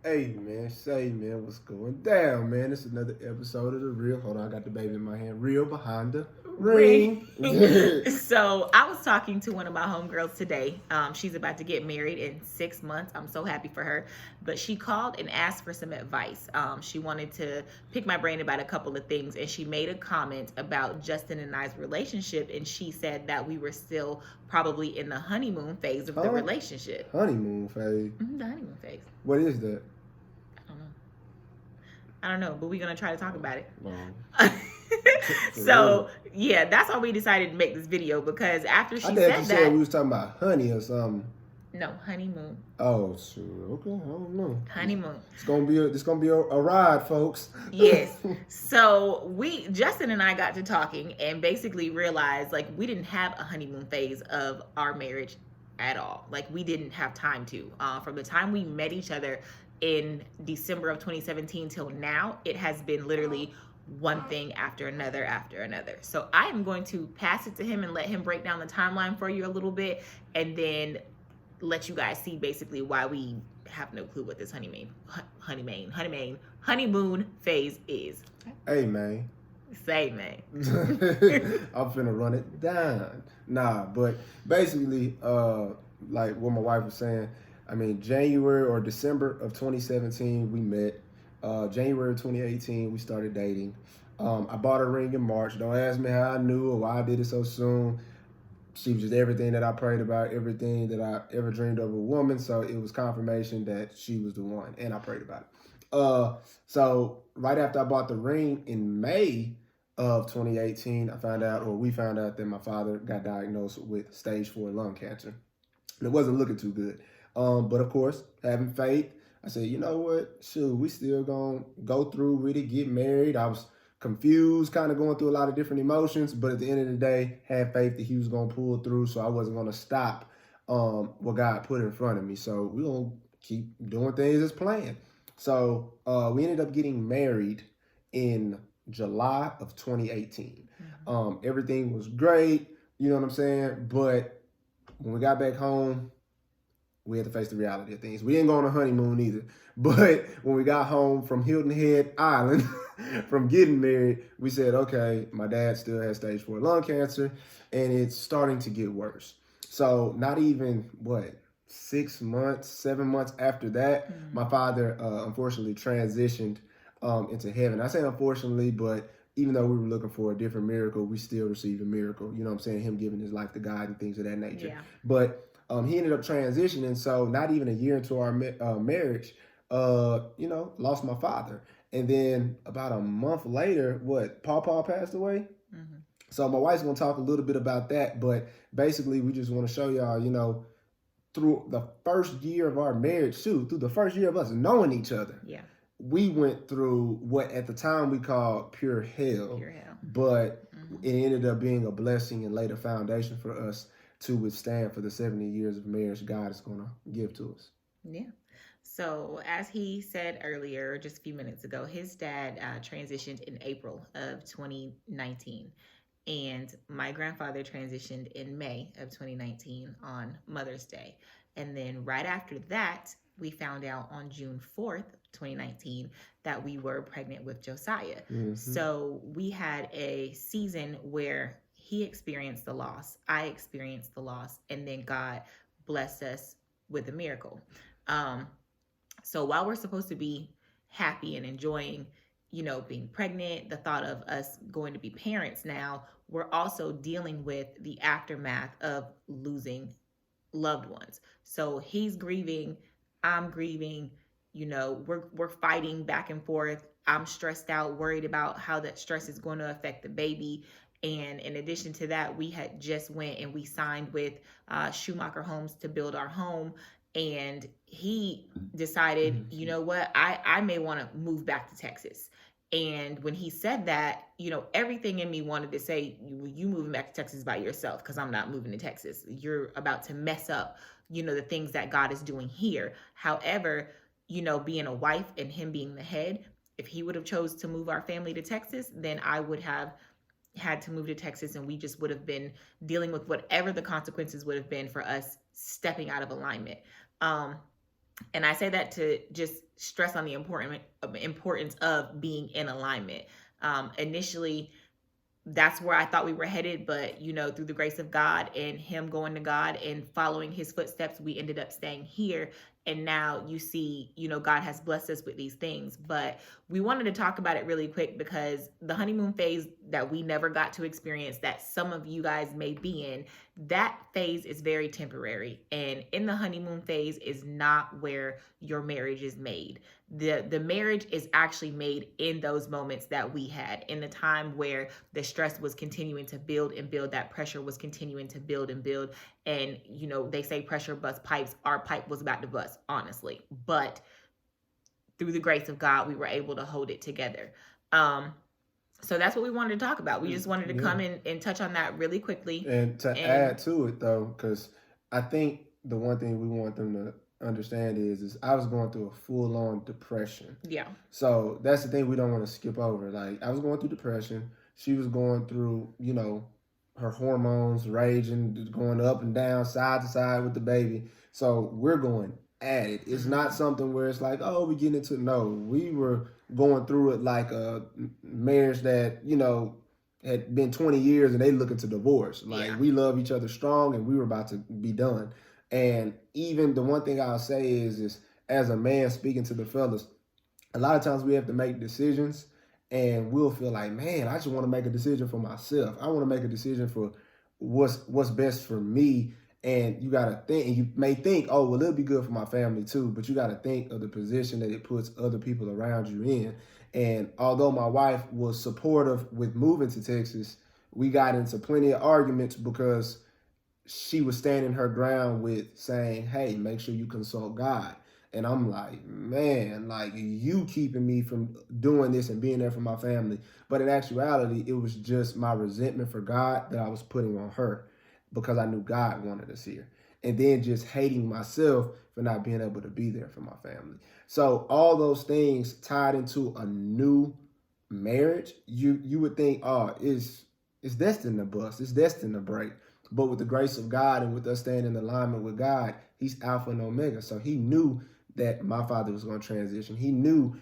Hey man, say man, what's going down, man? It's another episode of the Real. Hold on, I got the baby in my hand. Real behind the Ring. ring. So I was talking to one of my homegirls today. She's about to get married in 6 months. I'm so happy for her. But she called and asked for some advice. She wanted to pick my brain about a couple of things, and she made a comment about Justin and I's relationship, and she said that we were still probably in the honeymoon phase of the Huh? relationship. Honeymoon phase. The honeymoon phase. What is that? I don't know. I don't know, but we're gonna try to talk about it. Wrong. So yeah, that's why we decided to make this video, because after she I thought said you said that, we was talking about honey or something. no, honeymoon, Oh, sure. Okay, I don't know. honeymoon. It's gonna be a ride, folks. Yes. So Justin and I got to talking and basically realized like we didn't have a honeymoon phase of our marriage at all. Like we didn't have time to. From the time we met each other in December of 2017 till now, it has been literally one thing after another after another. So I am going to pass it to him and let him break down the timeline for you a little bit, and then let you guys see basically why we have no clue what this honeymoon phase is. Hey man. Say, man. I'm finna run it down. Nah, but basically, like what my wife was saying, I mean, January or December of 2017, we met. January of 2018, we started dating. I bought a ring in March. Don't ask me how I knew or why I did it so soon. She was just everything that I prayed about, everything that I ever dreamed of a woman. So it was confirmation that she was the one, and I prayed about it. So right after I bought the ring in May of 2018, we found out that my father got diagnosed with stage 4 lung cancer. And it wasn't looking too good. But of course, having faith, I said, you know what? Shoot, we still gonna go through with it, get married. I was confused, kind of going through a lot of different emotions, but at the end of the day, had faith that he was gonna pull through, so I wasn't gonna stop what God put in front of me. So we're gonna keep doing things as planned. So we ended up getting married in July of 2018. Everything was great, you know what I'm saying? But when we got back home, we had to face the reality of things. We didn't go on a honeymoon either. But when we got home from Hilton Head Island, from getting married, we said, okay, my dad still has stage 4 lung cancer, and it's starting to get worse. So not even, 6 months, 7 months after that, my father unfortunately transitioned into heaven. I say unfortunately, but even though we were looking for a different miracle, we still received a miracle. You know what I'm saying? Him giving his life to God and things of that nature. Yeah. But he ended up transitioning. So not even a year into our marriage, lost my father. And then about a month later, Paw passed away? Mm-hmm. So my wife's going to talk a little bit about that. But basically, we just want to show y'all, through the first year of our marriage, through the first year of us knowing each other. Yeah. We went through what at the time we called pure hell. Pure hell. But it ended up being a blessing and laid a foundation for us to withstand for the 70 years of marriage God is going to give to us. Yeah. So as he said earlier, just a few minutes ago, his dad transitioned in April of 2019. And my grandfather transitioned in May of 2019 on Mother's Day. And then right after that, we found out on June 4th, 2019, that we were pregnant with Josiah. Mm-hmm. So we had a season where he experienced the loss, I experienced the loss, and then God blessed us with a miracle. So while we're supposed to be happy and enjoying, being pregnant, the thought of us going to be parents now, we're also dealing with the aftermath of losing loved ones. So he's grieving, I'm grieving, we're fighting back and forth. I'm stressed out, worried about how that stress is going to affect the baby. And in addition to that, we had just went and we signed with Schumacher Homes to build our home. And he decided, you know what, I may want to move back to Texas. And when he said that, everything in me wanted to say, you moving back to Texas by yourself, because I'm not moving to Texas. You're about to mess up, the things that God is doing here. However, being a wife and him being the head, if he would have chose to move our family to Texas, then I would have had to move to Texas, and we just would have been dealing with whatever the consequences would have been for us stepping out of alignment. And I say that to just stress on the importance of being in alignment. Initially, that's where I thought we were headed, but through the grace of God and him going to God and following his footsteps, we ended up staying here. And now you see, God has blessed us with these things. But we wanted to talk about it really quick because the honeymoon phase that we never got to experience, that some of you guys may be in, that phase is very temporary. And in the honeymoon phase is not where your marriage is made. The marriage is actually made in those moments that we had, in the time where the stress was continuing to build and build, that pressure was continuing to build and build. And they say pressure busts pipes. Our pipe was about to bust, honestly, but through the grace of God we were able to hold it together. So that's what we wanted to talk about. We just wanted to come in and touch on that really quickly. And to add to it, though, because I think the one thing we want them to understand is I was going through a full-on depression. Yeah. So that's the thing we don't want to skip over. Like, I was going through depression. She was going through, her hormones raging, going up and down, side to side with the baby. So we're going at it. It's not something where it's like, oh, we getting into, no. We were going through it like a marriage that, had been 20 years and they looking to divorce. Like, we love each other strong and we were about to be done. And even the one thing I'll say is as a man speaking to the fellas, a lot of times we have to make decisions and we'll feel like, man, I just want to make a decision for myself. I want to make a decision for what's best for me. And you got to think, and you may think, oh, well, it'll be good for my family too. But you got to think of the position that it puts other people around you in. And although my wife was supportive with moving to Texas, we got into plenty of arguments because she was standing her ground with saying, hey, make sure you consult God. And I'm like, man, like, you keeping me from doing this and being there for my family. But in actuality, it was just my resentment for God that I was putting on her because I knew God wanted us here. And then just hating myself for not being able to be there for my family. So all those things tied into a new marriage, you would think, oh, it's destined to bust. It's destined to break. But with the grace of God and with us staying in alignment with God, he's Alpha and Omega. So he knew that my father was going to transition. He knew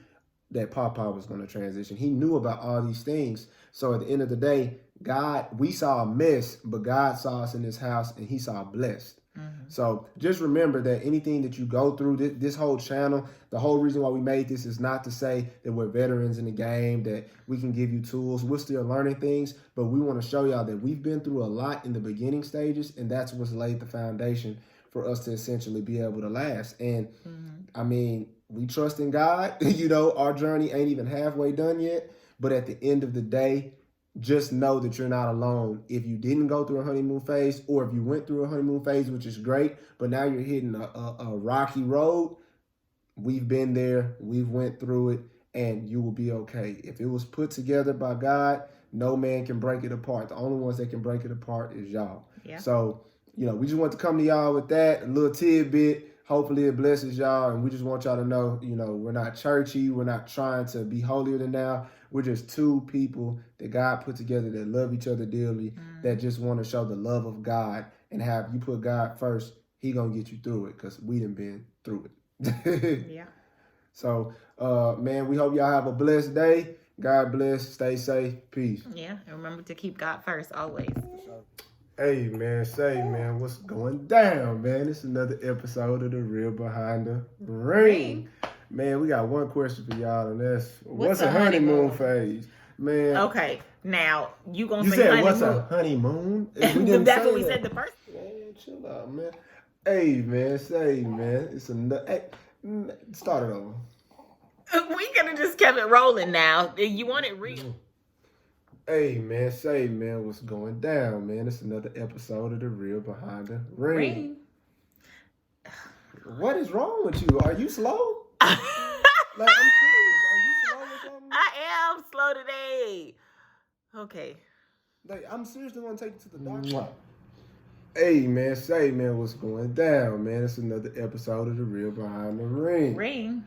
that Papa was going to transition. He knew about all these things. So at the end of the day, we saw a mess, but God saw us in this house and he saw blessed. Mm-hmm. So just remember that anything that you go through, this whole channel, the whole reason why we made this is not to say that we're veterans in the game, that we can give you tools. We're still learning things, but we want to show y'all that we've been through a lot in the beginning stages, and that's what's laid the foundation for us to essentially be able to last. And I mean, we trust in God. Our journey ain't even halfway done yet, but at the end of the day, just know that you're not alone. If you didn't go through a honeymoon phase, or if you went through a honeymoon phase, which is great, but now you're hitting a rocky road, we've been there, we've went through it, and you will be okay. If it was put together by God, no man can break it apart. The only ones that can break it apart is y'all. Yeah. So, we just want to come to y'all with that, a little tidbit. Hopefully it blesses y'all, and we just want y'all to know, we're not churchy. We're not trying to be holier than thou. We're just two people that God put together that love each other dearly, that just want to show the love of God. And have you put God first, he going to get you through it, because we done been through it. Yeah. So, man, we hope y'all have a blessed day. God bless. Stay safe. Peace. Yeah, and remember to keep God first always. Hey, man, man, what's going down, man? It's another episode of The Real Behind the Ring. Man, we got one question for y'all, and that's, what's a honeymoon phase? Man. Okay, now, you gonna say said, honeymoon. What's a honeymoon? That's what we said the first. Man, chill out, man. Hey, man, it's another, hey, start it over. We could have just kept it rolling now. You want it real. Hey, man, what's going down, man? It's another episode of The Real Behind the Ring. What is wrong with you? Are you slow? Like, I'm serious. Are you slow or something? I am slow today. Okay. Like, I'm seriously want to take you to the doctor. Hey, man, what's going down, man? It's another episode of The Real Behind the Ring.